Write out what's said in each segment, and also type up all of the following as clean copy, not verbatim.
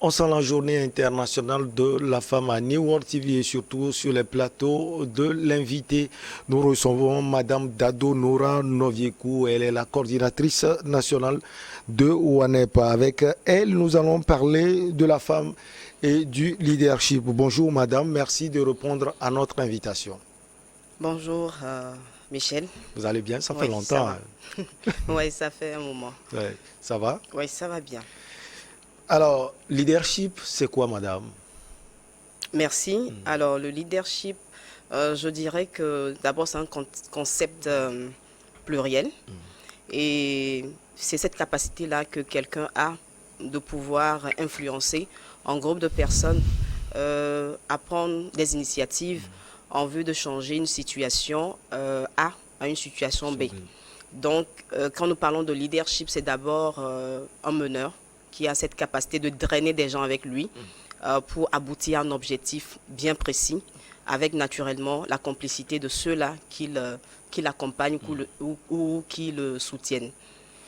On sent la journée internationale de la femme à New World TV et surtout sur les plateaux de l'invité. Nous recevons Madame Dado Nora Noviekou. Elle est la coordinatrice nationale de WANEP. Avec elle, nous allons parler de la femme et du leadership. Bonjour Madame, merci de répondre à notre invitation. Bonjour Michel. Vous allez bien? Ça fait Oui, longtemps. ça va. Oui, ça fait un moment. Ouais, ça va? Oui, ça va bien. Alors, leadership, c'est quoi Madame? Merci. Alors, le leadership, je dirais que d'abord, c'est un concept pluriel. Et c'est cette capacité-là que quelqu'un a de pouvoir influencer un groupe de personnes à prendre des initiatives en vue de changer une situation A à une situation B. Donc, quand nous parlons de leadership, c'est d'abord un meneur qui a cette capacité de drainer des gens avec lui pour aboutir à un objectif bien précis, avec naturellement la complicité de ceux-là qui l'accompagnent ou qui le soutiennent.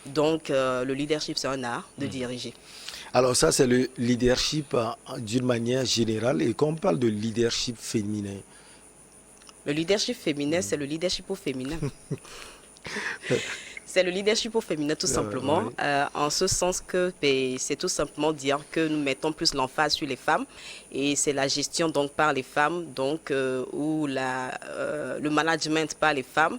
Donc, le leadership, c'est un art de diriger. Alors ça, c'est le leadership d'une manière générale. Et quand on parle de leadership féminin, le leadership féminin, c'est le leadership au féminin. C'est le leadership au féminin tout simplement, oui. en ce sens que c'est tout simplement dire que nous mettons plus l'emphase sur les femmes et c'est la gestion donc par les femmes, donc ou le management par les femmes.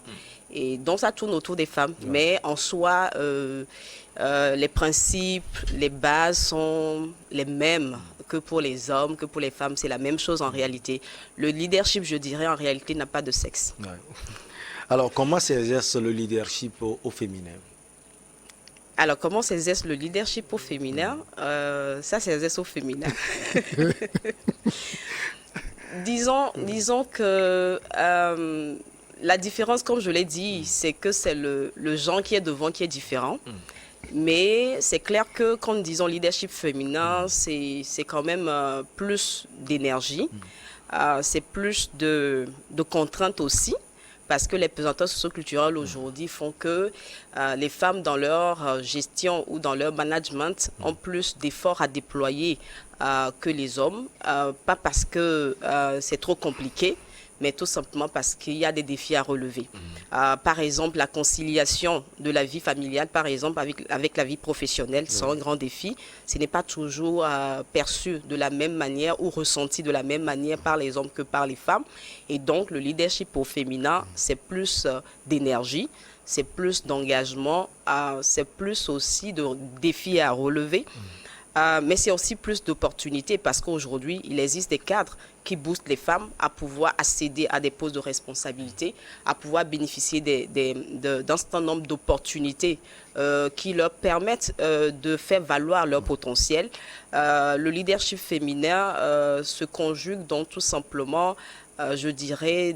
Et donc ça tourne autour des femmes, mais en soi, les principes, les bases sont les mêmes que pour les hommes, que pour les femmes, c'est la même chose en réalité. Le leadership, je dirais, en réalité, n'a pas de sexe. ouais. Alors comment s'exerce le leadership au féminin? Alors, comment s'exerce le leadership au féminin? Ça s'exerce au féminin. disons que la différence, comme je l'ai dit, c'est que c'est le genre qui est devant qui est différent. Mais c'est clair que quand nous disons leadership féminin, c'est quand même plus d'énergie, c'est plus de contraintes aussi. Parce que les pesanteurs socioculturels aujourd'hui font que les femmes dans leur gestion ou dans leur management ont plus d'efforts à déployer que les hommes. Pas parce que c'est trop compliqué, mais tout simplement parce qu'il y a des défis à relever. Par exemple, la conciliation de la vie familiale, par exemple, avec la vie professionnelle, c'est un grand défi. Ce n'est pas toujours perçu de la même manière ou ressenti de la même manière par les hommes que par les femmes. Et donc, le leadership au féminin, c'est plus d'énergie, c'est plus d'engagement, c'est plus aussi de défis à relever. Mais c'est aussi plus d'opportunités parce qu'aujourd'hui, il existe des cadres qui boostent les femmes à pouvoir accéder à des postes de responsabilité, à pouvoir bénéficier d'un certain nombre d'opportunités qui leur permettent de faire valoir leur potentiel. Le leadership féminin se conjugue donc tout simplement, je dirais,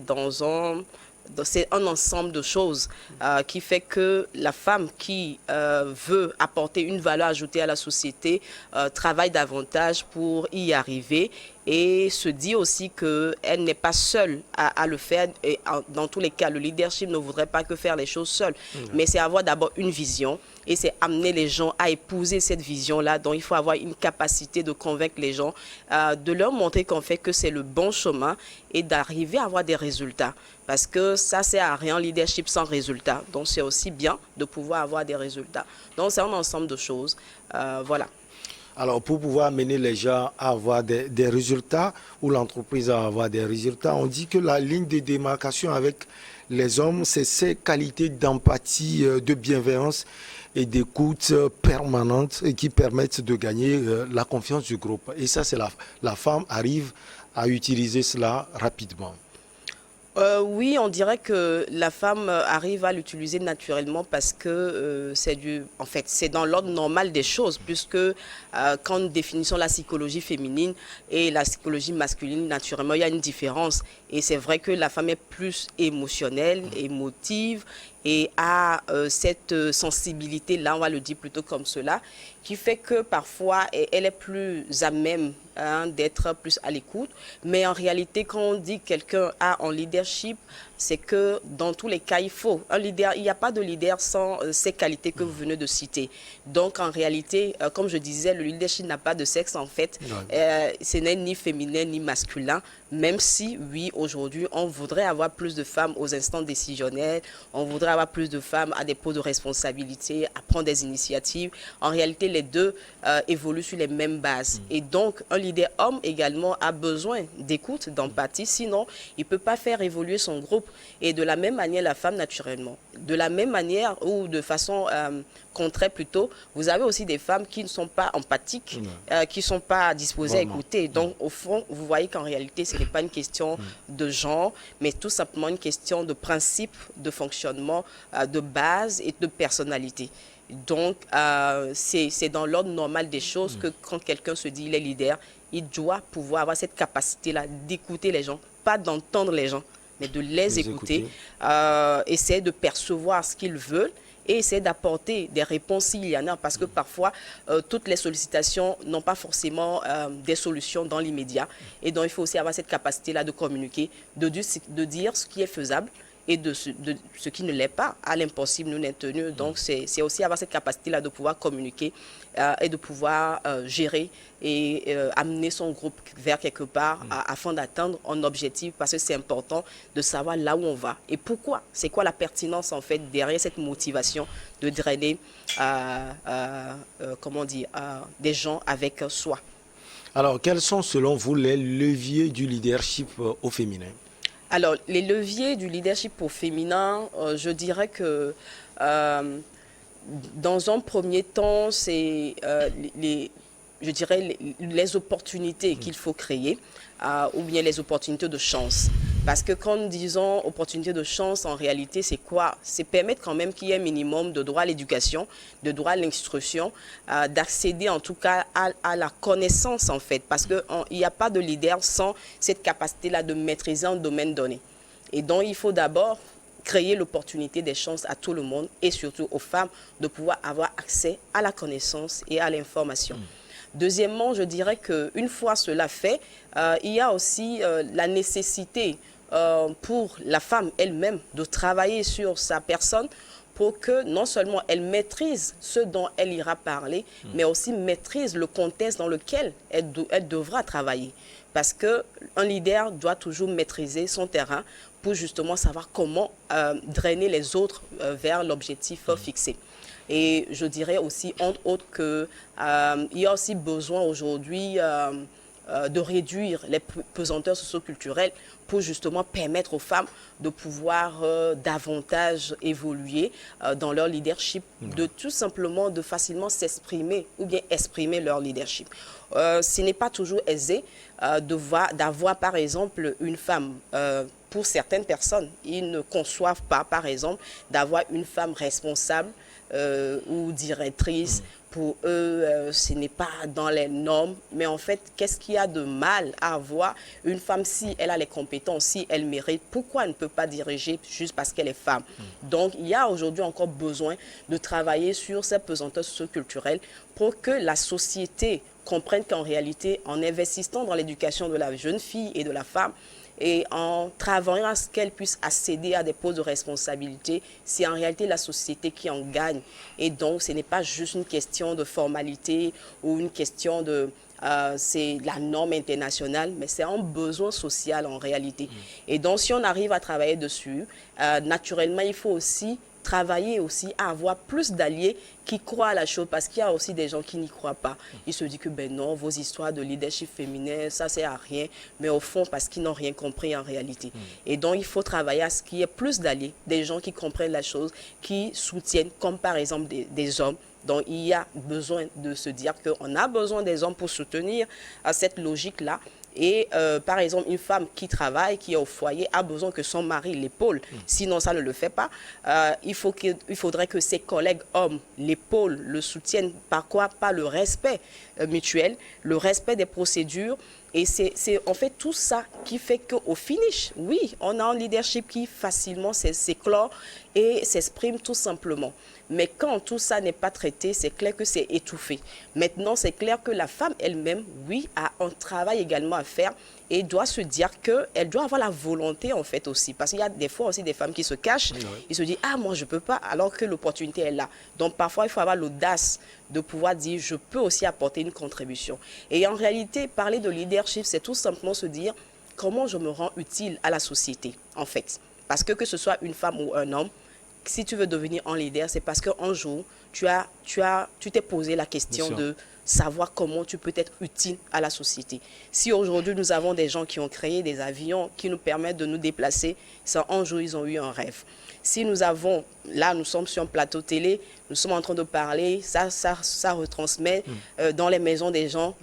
c'est un ensemble de choses qui fait que la femme qui veut apporter une valeur ajoutée à la société travaille davantage pour y arriver et se dit aussi qu'elle n'est pas seule à le faire. Et dans tous les cas, le leadership ne voudrait pas que faire les choses seule, mais c'est avoir d'abord une vision et c'est amener les gens à épouser cette vision-là. Donc il faut avoir une capacité de convaincre les gens, de leur montrer qu'en fait que c'est le bon chemin et d'arriver à avoir des résultats. Parce que ça, c'est à rien, leadership sans résultat. Donc, c'est aussi bien de pouvoir avoir des résultats. Donc, c'est un ensemble de choses. Voilà. Alors, pour pouvoir amener les gens à avoir des résultats ou l'entreprise à avoir des résultats, on dit que la ligne de démarcation avec les hommes, c'est ces qualités d'empathie, de bienveillance et d'écoute permanente et qui permettent de gagner la confiance du groupe. Et ça, c'est la femme arrive à utiliser cela rapidement. Oui, on dirait que la femme arrive à l'utiliser naturellement parce que en fait, c'est dans l'ordre normal des choses, puisque quand nous définissons la psychologie féminine et la psychologie masculine, naturellement, il y a une différence. Et c'est vrai que la femme est plus émotionnelle, émotive, et a cette sensibilité-là, on va le dire plutôt comme cela, qui fait que parfois elle est plus à même d'être plus à l'écoute. Mais en réalité, quand on dit que quelqu'un a un leadership, c'est que dans tous les cas, il faut un leader. Il n'y a pas de leader sans ces qualités que vous venez de citer. Donc en réalité, comme je disais, le leadership n'a pas de sexe en fait. Ce n'est ni féminin ni masculin, même si, oui, aujourd'hui, on voudrait avoir plus de femmes aux instants décisionnels, on voudrait avoir plus de femmes à des postes de responsabilité, à prendre des initiatives. En réalité, les deux évoluent sur les mêmes bases. Et donc, un leader homme également a besoin d'écoute, d'empathie, sinon, il ne peut pas faire évoluer son groupe. Et de la même manière, la femme, naturellement. De la même manière, ou de façon contraire plutôt, vous avez aussi des femmes qui ne sont pas empathiques, qui ne sont pas disposées à écouter. Donc, au fond, vous voyez qu'en réalité, ce n'est pas une question de genre, mais tout simplement une question de principe, de fonctionnement, de base et de personnalité. Donc, c'est dans l'ordre normal des choses que quand quelqu'un se dit il est leader, il doit pouvoir avoir cette capacité-là d'écouter les gens, pas d'entendre les gens, mais de les écouter, essayer de percevoir ce qu'ils veulent et essayer d'apporter des réponses s'il y en a, parce que parfois, toutes les sollicitations n'ont pas forcément des solutions dans l'immédiat. Et donc, il faut aussi avoir cette capacité-là de communiquer, de dire ce qui est faisable, et de ce qui ne l'est pas. À l'impossible, nous n'est tenu. Donc, c'est aussi avoir cette capacité-là de pouvoir communiquer et de pouvoir gérer et amener son groupe vers quelque part afin d'atteindre un objectif, parce que c'est important de savoir là où on va. Et pourquoi? C'est quoi la pertinence, en fait, derrière cette motivation de drainer des gens avec soi. Alors, quels sont, selon vous, les leviers du leadership au féminin? Alors, les leviers du leadership au féminin, je dirais que dans un premier temps, c'est les opportunités qu'il faut créer ou bien les opportunités de chance. Parce que quand nous disons opportunités de chance, en réalité, c'est quoi? C'est permettre quand même qu'il y ait un minimum de droit à l'éducation, de droit à l'instruction, d'accéder en tout cas à la connaissance en fait. Parce qu'il n'y a pas de leader sans cette capacité-là de maîtriser un domaine donné. Et donc, il faut d'abord créer l'opportunité des chances à tout le monde et surtout aux femmes de pouvoir avoir accès à la connaissance et à l'information. Deuxièmement, je dirais qu'une fois cela fait, il y a aussi la nécessité pour la femme elle-même de travailler sur sa personne pour que non seulement elle maîtrise ce dont elle ira parler, mais aussi maîtrise le contexte dans lequel elle devra travailler. Parce qu'un leader doit toujours maîtriser son terrain pour justement savoir comment drainer les autres vers l'objectif fixé. Et je dirais aussi, entre autres, qu'il y a aussi besoin aujourd'hui de réduire les pesanteurs socio-culturelles pour justement permettre aux femmes de pouvoir davantage évoluer dans leur leadership, de tout simplement de facilement s'exprimer ou bien exprimer leur leadership. Ce n'est pas toujours aisé d'avoir par exemple une femme. Pour certaines personnes, ils ne conçoivent pas, par exemple, d'avoir une femme responsable ou directrice. Pour eux, ce n'est pas dans les normes. Mais en fait, qu'est-ce qu'il y a de mal à avoir une femme si elle a les compétences, si elle mérite? Pourquoi elle ne peut pas diriger juste parce qu'elle est femme? Donc, il y a aujourd'hui encore besoin de travailler sur ces pesanteurs socioculturelles pour que la société comprenne qu'en réalité, en investissant dans l'éducation de la jeune fille et de la femme, et en travaillant à ce qu'elle puisse accéder à des postes de responsabilité, c'est en réalité la société qui en gagne. Et donc, ce n'est pas juste une question de formalité ou une question de... c'est la norme internationale, mais c'est un besoin social en réalité. Et donc, si on arrive à travailler dessus, naturellement, il faut aussi travailler aussi à avoir plus d'alliés qui croient à la chose, parce qu'il y a aussi des gens qui n'y croient pas. Ils se disent que ben non, vos histoires de leadership féminin, ça c'est à rien, mais au fond parce qu'ils n'ont rien compris en réalité. Et donc il faut travailler à ce qu'il y ait plus d'alliés, des gens qui comprennent la chose, qui soutiennent, comme par exemple des hommes. Donc il y a besoin de se dire qu'on a besoin des hommes pour soutenir cette logique-là. Et par exemple, une femme qui travaille, qui est au foyer, a besoin que son mari l'épaule. Sinon, ça ne le fait pas. Il faudrait que ses collègues hommes l'épaulent, le soutiennent. Par quoi? Par le respect mutuel, le respect des procédures Et c'est en fait tout ça qui fait qu'au finish, oui, on a un leadership qui facilement s'éclore et s'exprime tout simplement. Mais quand tout ça n'est pas traité, c'est clair que c'est étouffé. Maintenant, c'est clair que la femme elle-même, oui, a un travail également à faire et doit se dire qu'elle doit avoir la volonté en fait aussi. Parce qu'il y a des fois aussi des femmes qui se cachent, ils se disent « Ah, moi je ne peux pas », alors que l'opportunité est là. Donc parfois, il faut avoir l'audace de pouvoir dire « Je peux aussi apporter une contribution ». Et en réalité, parler de leadership, c'est tout simplement se dire « Comment je me rends utile à la société ?» en fait. Parce que ce soit une femme ou un homme, si tu veux devenir un leader, c'est parce qu'un jour, tu t'es posé la question de savoir comment tu peux être utile à la société. Si aujourd'hui, nous avons des gens qui ont créé des avions qui nous permettent de nous déplacer, c'est un jour, ils ont eu un rêve. Si nous avons, là, nous sommes sur un plateau télé, nous sommes en train de parler, ça retransmet dans les maisons des gens.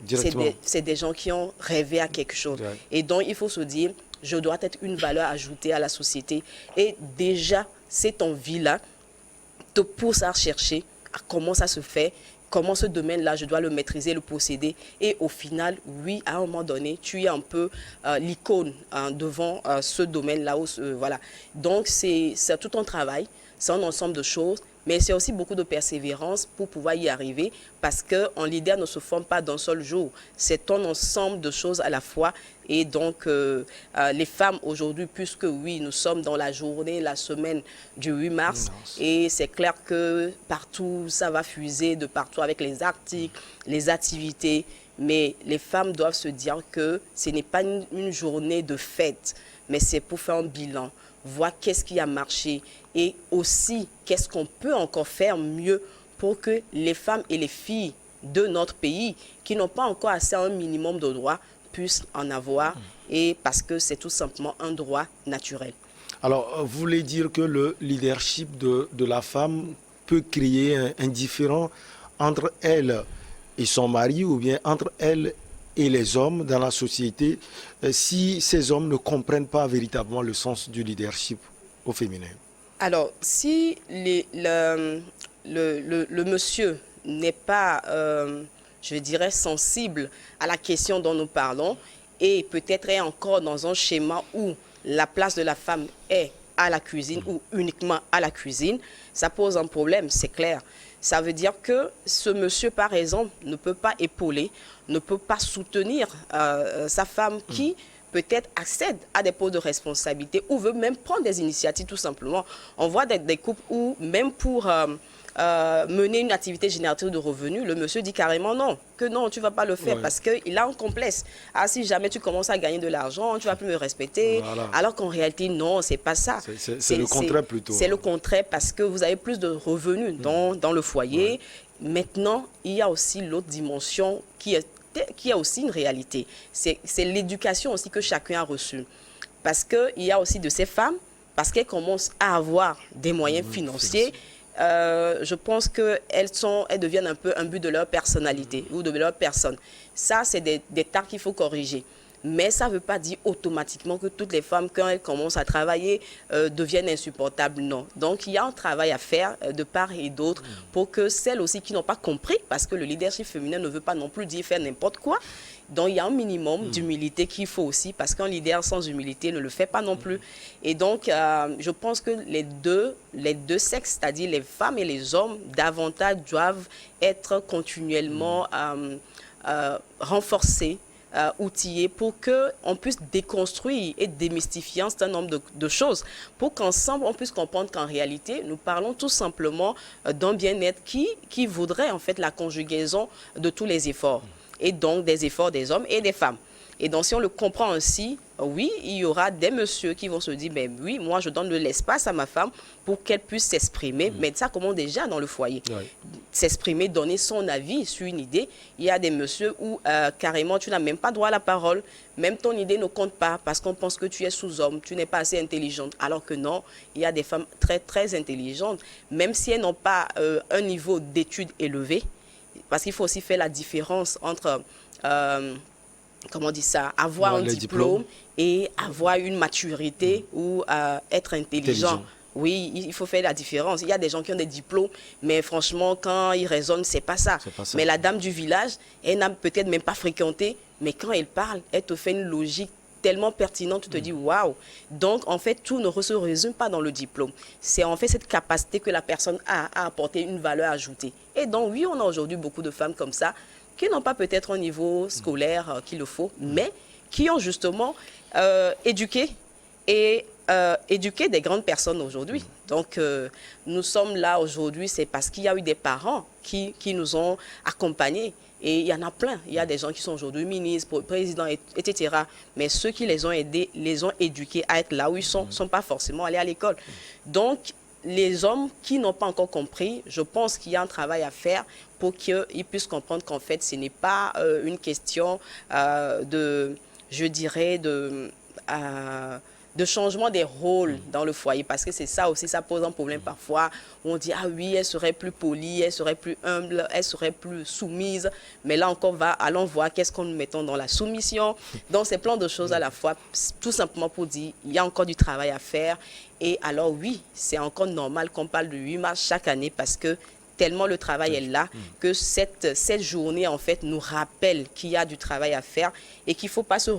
C'est des gens qui ont rêvé à quelque chose. Et donc, il faut se dire, je dois être une valeur ajoutée à la société. Et déjà, cette envie-là te pousse à chercher à comment ça se fait, comment ce domaine-là, je dois le maîtriser, le posséder. Et au final, oui, à un moment donné, tu es un peu l'icône devant ce domaine-là. Voilà. Donc, c'est tout un travail, c'est un ensemble de choses, mais c'est aussi beaucoup de persévérance pour pouvoir y arriver parce qu'un leader ne se forme pas d'un seul jour. C'est un ensemble de choses à la fois. Et donc, les femmes aujourd'hui, puisque oui, nous sommes dans la journée, la semaine du 8 mars, et c'est clair que partout, ça va fuser de partout avec les articles, les activités. Mais les femmes doivent se dire que ce n'est pas une journée de fête, mais c'est pour faire un bilan, voir qu'est-ce qui a marché et aussi qu'est-ce qu'on peut encore faire mieux pour que les femmes et les filles de notre pays qui n'ont pas encore assez à un minimum de droits puissent en avoir, et parce que c'est tout simplement un droit naturel. Alors, vous voulez dire que le leadership de la femme peut créer un différend entre elle et son mari ou bien entre elle et les hommes dans la société si ces hommes ne comprennent pas véritablement le sens du leadership au féminin? Alors, si le monsieur n'est pas, je dirais, sensible à la question dont nous parlons et peut-être est encore dans un schéma où la place de la femme est à la cuisine ou uniquement à la cuisine, ça pose un problème, c'est clair. Ça veut dire que ce monsieur, par exemple, ne peut pas épauler, ne peut pas soutenir sa femme qui peut-être accède à des postes de responsabilité ou veut même prendre des initiatives tout simplement. On voit des couples où même pour mener une activité génératrice de revenus, le monsieur dit carrément non, que non, tu ne vas pas le faire parce qu'il a un complexe. Ah, si jamais tu commences à gagner de l'argent, tu ne vas plus me respecter. Voilà. Alors qu'en réalité, non, ce n'est pas ça. C'est le contraire plutôt. C'est le contraire parce que vous avez plus de revenus dans le foyer. Maintenant, il y a aussi l'autre dimension qui a aussi une réalité. C'est l'éducation aussi que chacun a reçue. Parce qu'il y a aussi de ces femmes, parce qu'elles commencent à avoir des moyens financiers, je pense qu'elles deviennent un peu un but de leur personnalité ou de leur personne. Ça, c'est des tares qu'il faut corriger. Mais ça ne veut pas dire automatiquement que toutes les femmes, quand elles commencent à travailler, deviennent insupportables. Non. Donc, il y a un travail à faire de part et d'autre pour que celles aussi qui n'ont pas compris, parce que le leadership féminin ne veut pas non plus dire faire n'importe quoi. Donc, il y a un minimum d'humilité qu'il faut aussi, parce qu'un leader sans humilité ne le fait pas non plus. Et donc, je pense que les deux sexes, c'est-à-dire les femmes et les hommes, davantage doivent être continuellement renforcés, outillés pour qu'on puisse déconstruire et démystifier un certain nombre de choses, pour qu'ensemble on puisse comprendre qu'en réalité, nous parlons tout simplement d'un bien-être qui voudrait en fait la conjugaison de tous les efforts, et donc des efforts des hommes et des femmes. Et donc, si on le comprend ainsi, oui, il y aura des messieurs qui vont se dire, ben oui, moi, je donne de l'espace à ma femme pour qu'elle puisse s'exprimer. Mais ça commence déjà dans le foyer. S'exprimer, donner son avis sur une idée. Il y a des messieurs où, carrément, tu n'as même pas droit à la parole. Même ton idée ne compte pas parce qu'on pense que tu es sous-homme, tu n'es pas assez intelligente. Alors que non, il y a des femmes très, très intelligentes, même si elles n'ont pas un niveau d'études élevé. Parce qu'il faut aussi faire la différence entre... comment on dit ça, avoir un diplôme et avoir une maturité ou être intelligent. Oui, il faut faire la différence. Il y a des gens qui ont des diplômes, mais franchement, quand ils raisonnent, c'est pas ça. Mais la dame du village, elle n'a peut-être même pas fréquenté, Mais quand elle parle, elle te fait une logique tellement pertinente, tu te dis waouh. Donc en fait, tout ne se résume pas dans le diplôme. C'est en fait cette capacité que la personne a à apporter une valeur ajoutée. Et donc oui, on a aujourd'hui beaucoup de femmes comme ça qui n'ont pas peut-être un niveau scolaire qu'il le faut, mais qui ont justement éduqué et éduquer des grandes personnes aujourd'hui. Donc, nous sommes là aujourd'hui, c'est parce qu'il y a eu des parents qui nous ont accompagnés. Et il y en a plein. Il y a des gens qui sont aujourd'hui ministres, présidents, etc. Mais ceux qui les ont aidés, les ont éduqués à être là où ils sont, ne sont pas forcément allés à l'école. Donc, les hommes qui n'ont pas encore compris, je pense qu'il y a un travail à faire pour qu'ils puissent comprendre qu'en fait, ce n'est pas une question je dirais, de changement des rôles dans le foyer, parce que c'est ça aussi, ça pose un problème parfois, où on dit, ah oui, elle serait plus polie, elle serait plus humble, elle serait plus soumise, mais là encore, allons voir qu'est-ce qu'on nous mettons dans la soumission. Donc, c'est plein de choses à la fois, tout simplement pour dire, il y a encore du travail à faire, et alors oui, c'est encore normal qu'on parle de 8 mars chaque année, parce que tellement le travail est là, que cette journée, en fait, nous rappelle qu'il y a du travail à faire et qu'il ne faut pas se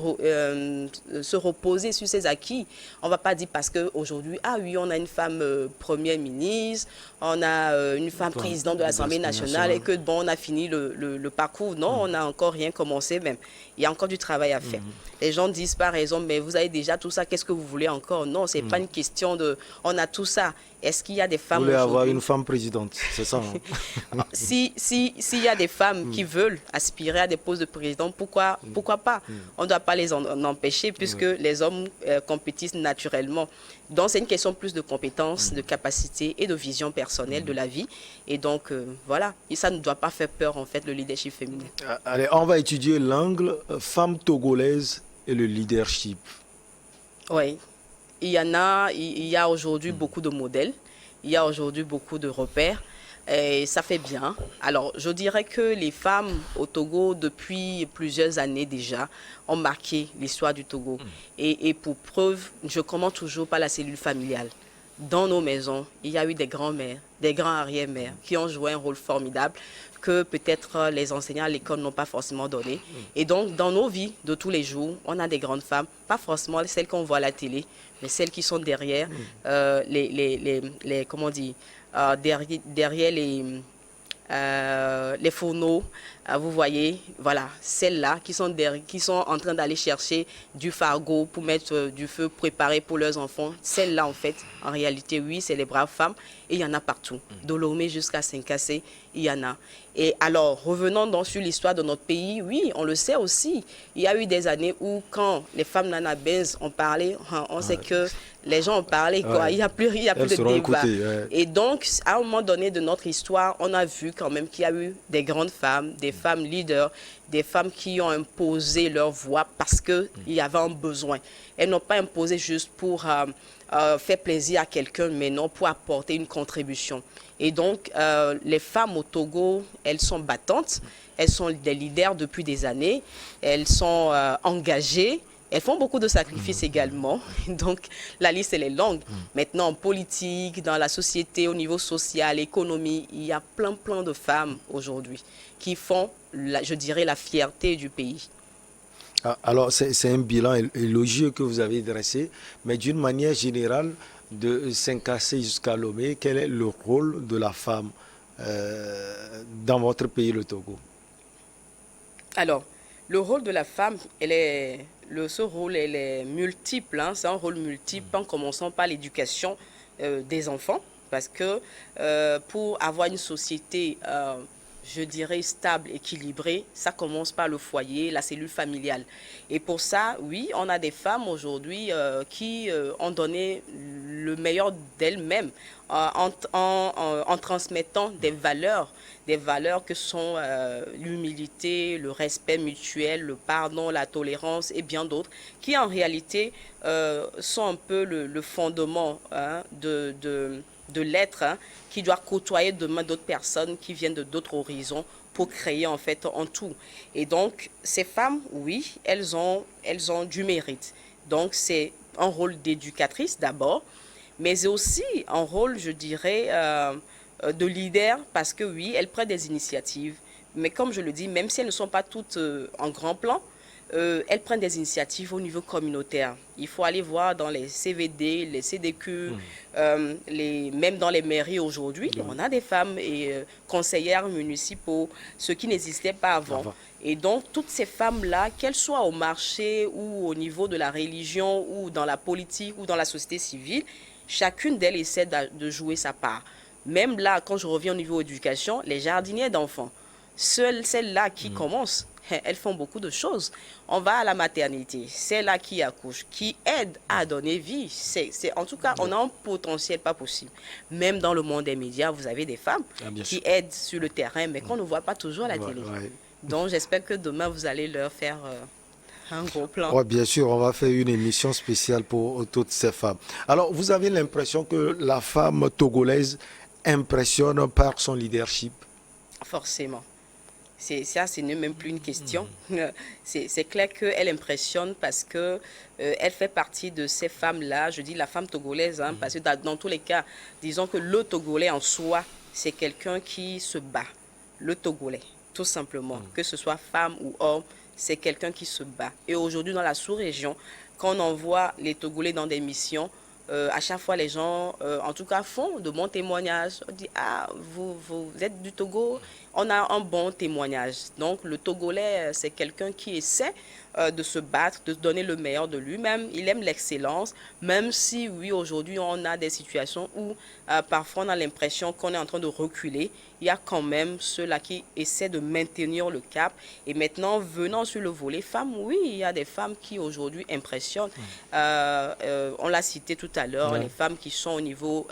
reposer sur ses acquis. On ne va pas dire parce qu'aujourd'hui, ah oui, on a une femme première ministre, on a une femme présidente de l'Assemblée nationale et que, bon, on a fini le parcours. Non, on n'a encore rien commencé même. Il y a encore du travail à faire. Les gens disent par exemple, mais vous avez déjà tout ça, qu'est-ce que vous voulez encore? Non, ce n'est pas une question de, on a tout ça. Est-ce qu'il y a des femmes aujourd'hui? Vous voulez avoir une femme présidente, c'est ça? S'il y a des femmes qui veulent aspirer à des postes de président, pourquoi pas? On ne doit pas les en empêcher puisque les hommes compétissent naturellement. Donc, c'est une question plus de compétences, de capacité et de vision personnelle de la vie. Et donc, voilà. Et ça ne doit pas faire peur, en fait, le leadership féminin. Allez, on va étudier l'angle femme togolaise et le leadership. Oui. Il y a aujourd'hui beaucoup de modèles. Il y a aujourd'hui beaucoup de repères. Et ça fait bien. Alors, je dirais que les femmes au Togo, depuis plusieurs années déjà, ont marqué l'histoire du Togo. Et pour preuve, je commence toujours par la cellule familiale. Dans nos maisons, il y a eu des grands-mères, des grands-arrière-mères qui ont joué un rôle formidable que peut-être les enseignants à l'école n'ont pas forcément donné. Et donc, dans nos vies de tous les jours, on a des grandes femmes, pas forcément celles qu'on voit à la télé, mais celles qui sont derrière comment on dit, derrière les fourneaux, vous voyez, voilà, celles-là qui sont en train d'aller chercher du fardeau pour mettre du feu préparé pour leurs enfants. Celles-là, en fait, en réalité, oui, c'est les braves femmes et il y en a partout. D'Olomé jusqu'à Saint-Cassé, il y en a. Et alors, revenons donc sur l'histoire de notre pays, oui, on le sait aussi. Il y a eu des années où, quand les femmes Nana Benz ont parlé, on sait que les gens ont parlé, quoi. Il n'y a plus de débat. Et donc, à un moment donné de notre histoire, on a vu quand même qu'il y a eu des grandes femmes, des femmes leaders, des femmes qui ont imposé leur voix parce qu'il y avait un besoin. Elles n'ont pas imposé juste pour faire plaisir à quelqu'un, mais non pour apporter une contribution. Et donc, les femmes au Togo, elles sont battantes, elles sont des leaders depuis des années, elles sont engagées, elles font beaucoup de sacrifices également. Donc, la liste, elle est longue. Maintenant, en politique, dans la société, au niveau social, économie, il y a plein de femmes aujourd'hui qui font, je dirais, la fierté du pays. Alors, c'est un bilan élogieux que vous avez dressé, mais d'une manière générale, de Saint-Cassé jusqu'à Lomé, quel est le rôle de la femme dans votre pays, le Togo? Alors, le rôle de la femme, ce rôle, elle est multiple. Hein, c'est un rôle multiple en commençant par l'éducation des enfants, parce que pour avoir une société, je dirais, stable, équilibrée, ça commence par le foyer, la cellule familiale. Et pour ça, oui, on a des femmes aujourd'hui qui ont donné le meilleur d'elles-mêmes en transmettant des valeurs que sont l'humilité, le respect mutuel, le pardon, la tolérance et bien d'autres, qui en réalité sont un peu le fondement de l'être, qui doit côtoyer demain d'autres personnes qui viennent de d'autres horizons pour créer en fait en tout. Et donc, ces femmes, oui, elles ont du mérite. Donc, c'est un rôle d'éducatrice d'abord, mais aussi un rôle, je dirais, de leader, parce que oui, elles prennent des initiatives. Mais comme je le dis, même si elles ne sont pas toutes en grand plan, elles prennent des initiatives au niveau communautaire. Il faut aller voir dans les CVD, les CDQ, même dans les mairies aujourd'hui, on a des femmes et conseillères municipaux, ce qui n'existait pas avant. Et donc, toutes ces femmes-là, qu'elles soient au marché ou au niveau de la religion ou dans la politique ou dans la société civile, chacune d'elles essaie de jouer sa part. Même là, quand je reviens au niveau éducation, les jardiniers d'enfants, celles-là qui commencent, elles font beaucoup de choses. On va à la maternité, celles-là qui accouchent, qui aident à donner vie. En tout cas, on a un potentiel pas possible. Même dans le monde des médias, vous avez des femmes qui aident sur le terrain, mais qu'on ne voit pas toujours à la télé. Donc, j'espère que demain, vous allez leur faire un gros plan. Oui, bien sûr, on va faire une émission spéciale pour toutes ces femmes. Alors, vous avez l'impression que la femme togolaise impressionne par son leadership? Forcément. Ça, ce n'est même plus une question. C'est clair qu'elle impressionne parce que elle fait partie de ces femmes-là. Je dis la femme togolaise, parce que dans tous les cas, disons que le Togolais en soi, c'est quelqu'un qui se bat. Le Togolais, tout simplement. Que ce soit femme ou homme, c'est quelqu'un qui se bat. Et aujourd'hui, dans la sous-région, quand on envoie les Togolais dans des missions, à chaque fois, les gens, en tout cas, font de bons témoignages. On dit, ah, vous êtes du Togo, on a un bon témoignage. Donc, le Togolais, c'est quelqu'un qui essaie de se battre, de donner le meilleur de lui-même. Il aime l'excellence, même si, oui, aujourd'hui, on a des situations où parfois on a l'impression qu'on est en train de reculer. Il y a quand même ceux-là qui essaient de maintenir le cap. Et maintenant, venant sur le volet femmes, oui, il y a des femmes qui aujourd'hui impressionnent. On l'a cité tout à l'heure, les femmes qui sont au niveau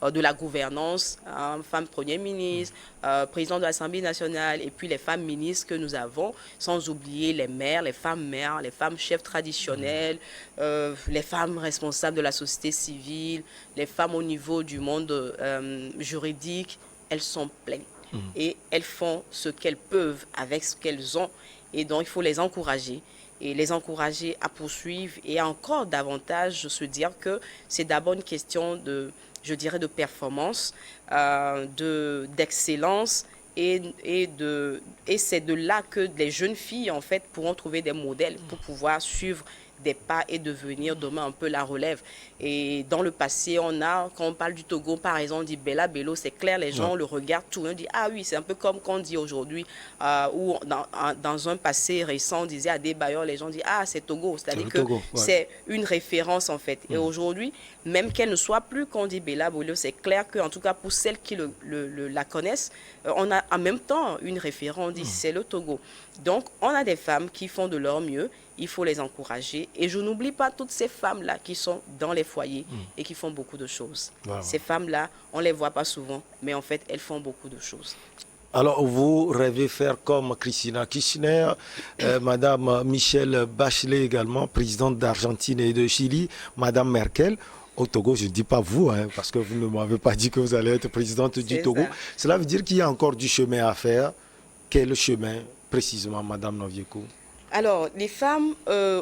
de la gouvernance, femmes Premier ministre, président de l'Assemblée nationale, et puis les femmes ministres que nous avons, sans oublier les mères, les femmes chefs traditionnelles, les femmes responsables de la société civile, les femmes au niveau du monde juridique. Elles sont pleines et elles font ce qu'elles peuvent avec ce qu'elles ont. Et donc, il faut les encourager et les encourager à poursuivre et encore davantage se dire que c'est d'abord une question de, je dirais, de performance, d'excellence et c'est de là que les jeunes filles, en fait, pourront trouver des modèles pour pouvoir suivre des pas et devenir demain un peu la relève. Et dans le passé, quand on parle du Togo, par exemple, on dit Bella Bello, c'est clair, les gens le regardent tout, on dit ah oui, c'est un peu comme qu'on dit aujourd'hui, ou dans un passé récent, on disait Adebayor, les gens disent ah c'est Togo, c'est-à-dire que c'est une référence en fait. Et aujourd'hui, même qu'elle ne soit plus qu'on dit Bella Bello, c'est clair qu'en tout cas pour celles qui la connaissent, on a en même temps une référence, on dit c'est le Togo. Donc on a des femmes qui font de leur mieux, il faut les encourager. Et je n'oublie pas toutes ces femmes-là qui sont dans les foyers et qui font beaucoup de choses. Ces femmes-là, on ne les voit pas souvent, mais en fait, elles font beaucoup de choses. Alors, vous rêvez faire comme Christina Kirchner, Madame Michelle Bachelet également, présidente d'Argentine et de Chili, Madame Merkel. Au Togo, je ne dis pas vous, parce que vous ne m'avez pas dit que vous allez être présidente du Togo. Cela veut dire qu'il y a encore du chemin à faire. Quel chemin précisément, Madame Noviekou? Alors, les femmes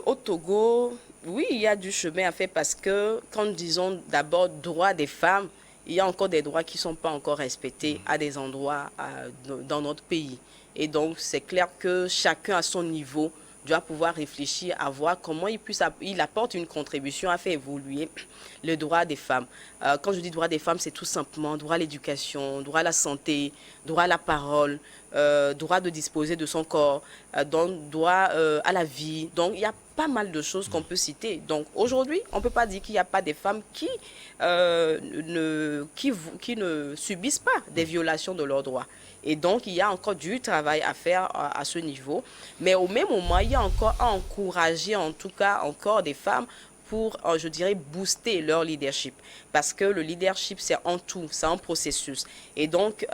au Togo, oui, il y a du chemin à faire parce que, quand nous disons d'abord droits des femmes, il y a encore des droits qui ne sont pas encore respectés à des endroits dans notre pays. Et donc, c'est clair que chacun à son niveau doit pouvoir réfléchir à voir comment il apporte une contribution à faire évoluer le droit des femmes. Quand je dis droit des femmes, c'est tout simplement droit à l'éducation, droit à la santé, droit à la parole, droit de disposer de son corps, donc droit à la vie. Donc il y a pas mal de choses qu'on peut citer. Donc aujourd'hui, on ne peut pas dire qu'il n'y a pas des femmes qui ne subissent pas des violations de leurs droits. Et donc, il y a encore du travail à faire à ce niveau. Mais au même moment, il y a encore à encourager, en tout cas, encore des femmes pour, je dirais, booster leur leadership. Parce que le leadership, c'est en tout, c'est un processus. Et donc,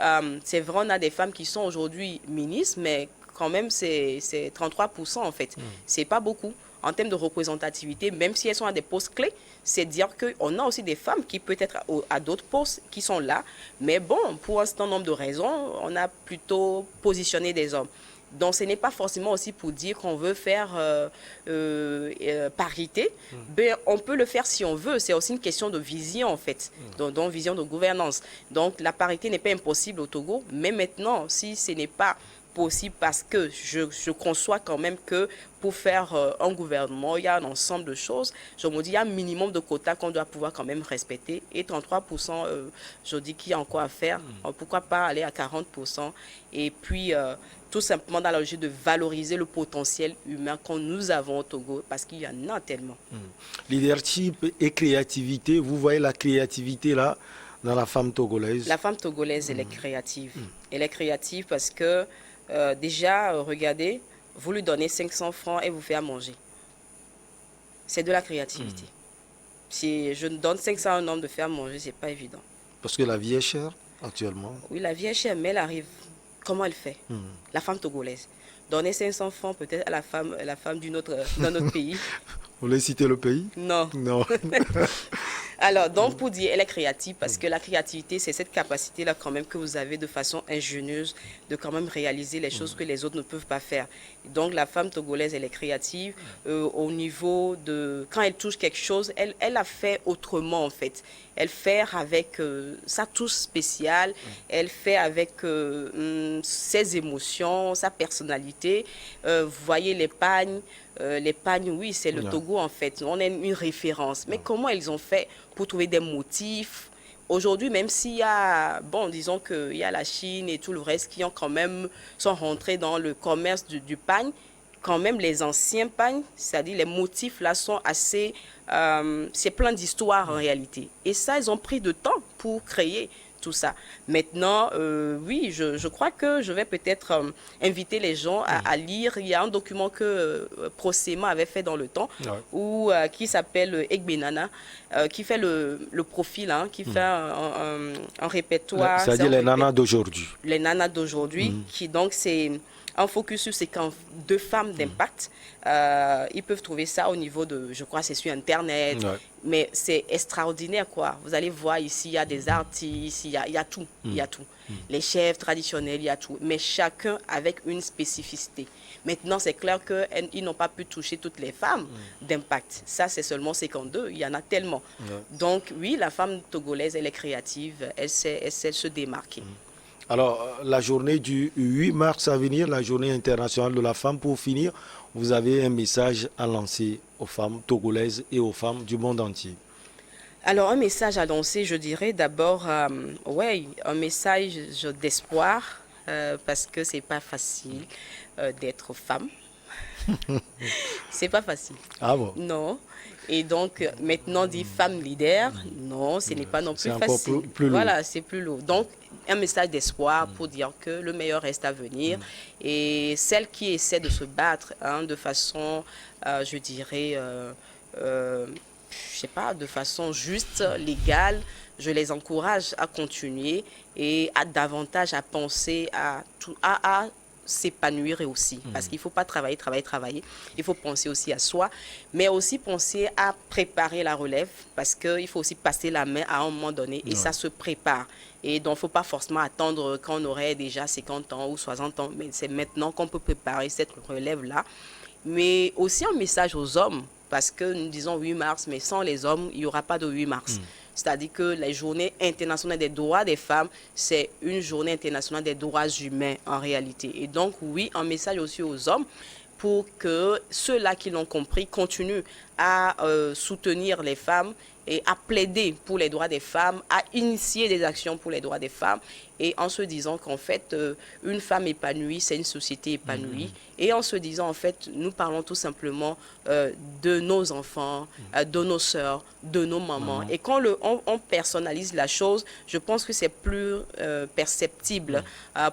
c'est vrai, on a des femmes qui sont aujourd'hui ministres, mais quand même, c'est 33% en fait. C'est pas beaucoup. En termes de représentativité, même si elles sont à des postes clés, c'est dire qu'on a aussi des femmes qui peut être à d'autres postes qui sont là. Mais bon, pour un certain nombre de raisons, on a plutôt positionné des hommes. Donc, ce n'est pas forcément aussi pour dire qu'on veut faire parité. Ben, on peut le faire si on veut. C'est aussi une question de vision, en fait, donc vision de gouvernance. Donc, la parité n'est pas impossible au Togo. Mais maintenant, si ce n'est pas possible parce que je conçois quand même que pour faire un gouvernement, il y a un ensemble de choses. Je me dis, il y a un minimum de quotas qu'on doit pouvoir quand même respecter. Et 33%, je dis qu'il y a encore à faire. Pourquoi pas aller à 40%? Et puis, tout simplement dans la logique de valoriser le potentiel humain que nous avons au Togo, parce qu'il y en a tellement. Leadership et créativité, vous voyez la créativité là dans la femme togolaise? La femme togolaise, elle est créative. Elle est créative parce que, déjà, regardez, vous lui donnez 500 francs et vous faites à manger. C'est de la créativité. Si je donne 500 à un homme de faire à manger, c'est pas évident. Parce que la vie est chère actuellement. Oui, la vie est chère, mais elle arrive. Comment elle fait? La femme togolaise. Donner 500 francs peut-être à la femme d'un autre pays. Vous voulez citer le pays? Non. Non. Alors, donc, pour dire, elle est créative, parce que la créativité, c'est cette capacité-là quand même que vous avez de façon ingénieuse de quand même réaliser les choses que les autres ne peuvent pas faire. Donc, la femme togolaise, elle est créative au niveau de... Quand elle touche quelque chose, elle la fait autrement, en fait. Elle fait avec sa touche spéciale, elle fait avec ses émotions, sa personnalité. Vous voyez les pagnes. Les pagnes, oui, c'est le Togo en fait. On a une référence. Mais comment ils ont fait pour trouver des motifs? Aujourd'hui, même s'il y a, bon, disons qu'il y a la Chine et tout le reste qui ont quand même, sont rentrés dans le commerce du pagne, quand même les anciens pagnes, c'est-à-dire les motifs là sont assez, c'est plein d'histoires en réalité. Et ça, ils ont pris de temps pour créer tout ça. Maintenant, oui, je crois que je vais peut-être inviter les gens à lire. Il y a un document que Prosema avait fait dans le temps, qui s'appelle Egbenana, qui fait le profil, hein, qui fait un répertoire. C'est-à-dire les nanas d'aujourd'hui. Les nanas d'aujourd'hui, qui donc c'est un focus sur ces deux femmes d'impact. Ils peuvent trouver ça au niveau de, je crois, c'est sur Internet. Mais c'est extraordinaire, quoi. Vous allez voir ici, il y a des artistes, il y a tout. Il y a tout. Les chefs traditionnels, il y a tout. Mais chacun avec une spécificité. Maintenant, c'est clair qu'ils n'ont pas pu toucher toutes les femmes d'impact. Ça, c'est seulement 52. Il y en a tellement. Donc, oui, la femme togolaise, elle est créative. Elle sait se démarquer. Alors, la journée du 8 mars à venir, la journée internationale de la femme, pour finir, vous avez un message à lancer aux femmes togolaises et aux femmes du monde entier. Alors, un message à lancer, je dirais d'abord, ouais, un message d'espoir, parce que c'est pas facile d'être femme. C'est pas facile. Ah bon? Non. Et donc, maintenant, dit femme leader, non, ce n'est pas non plus facile. Plus lourd. Voilà, c'est plus lourd. Donc, un message d'espoir pour dire que le meilleur reste à venir. Et celles qui essaient de se battre de façon, je dirais, je sais pas, de façon juste, légale, je les encourage à continuer et à davantage à penser à s'épanouir aussi. Parce qu'il ne faut pas travailler. Il faut penser aussi à soi, mais aussi penser à préparer la relève, parce qu'il faut aussi passer la main à un moment donné, et ça se prépare. Et donc, il ne faut pas forcément attendre qu'on aurait déjà 50 ans ou 60 ans, mais c'est maintenant qu'on peut préparer cette relève-là. Mais aussi un message aux hommes, parce que nous disons 8 mars, mais sans les hommes, il n'y aura pas de 8 mars. C'est-à-dire que la journée internationale des droits des femmes, c'est une journée internationale des droits humains en réalité. Et donc, oui, un message aussi aux hommes pour que ceux-là qui l'ont compris continuent à soutenir les femmes et à plaider pour les droits des femmes, à initier des actions pour les droits des femmes, et en se disant qu'en fait, une femme épanouie, c'est une société épanouie, et en se disant, en fait, nous parlons tout simplement de nos enfants, de nos sœurs, de nos mamans, et quand on personnalise la chose, je pense que c'est plus perceptible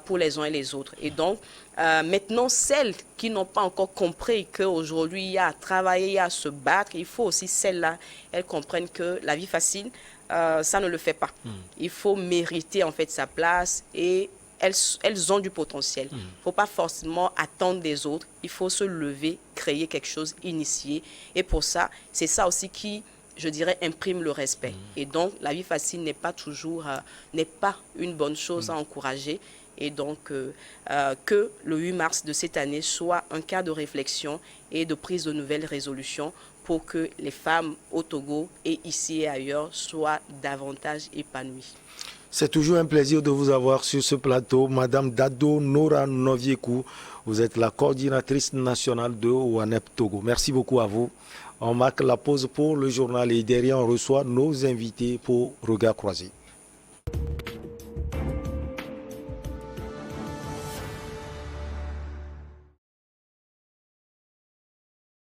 pour les uns et les autres. Et donc, maintenant, celles qui n'ont pas encore compris qu'aujourd'hui, il y a à travailler, il y a à se battre, il faut aussi celles-là, elles comprennent que la vie facile, ça ne le fait pas. Il faut mériter en fait sa place, et elles ont du potentiel. Il ne faut pas forcément attendre des autres. Il faut se lever, créer quelque chose, initier. Et pour ça, c'est ça aussi qui, je dirais, imprime le respect. Et donc, la vie facile n'est pas toujours, n'est pas une bonne chose à encourager. Et donc, que le 8 mars de cette année soit un cas de réflexion et de prise de nouvelles résolutions pour que les femmes au Togo et ici et ailleurs soient davantage épanouies. C'est toujours un plaisir de vous avoir sur ce plateau. Madame Dado Nora Noviekou, vous êtes la coordinatrice nationale de OANEP Togo. Merci beaucoup à vous. On marque la pause pour le journal et derrière on reçoit nos invités pour Regard Croisé.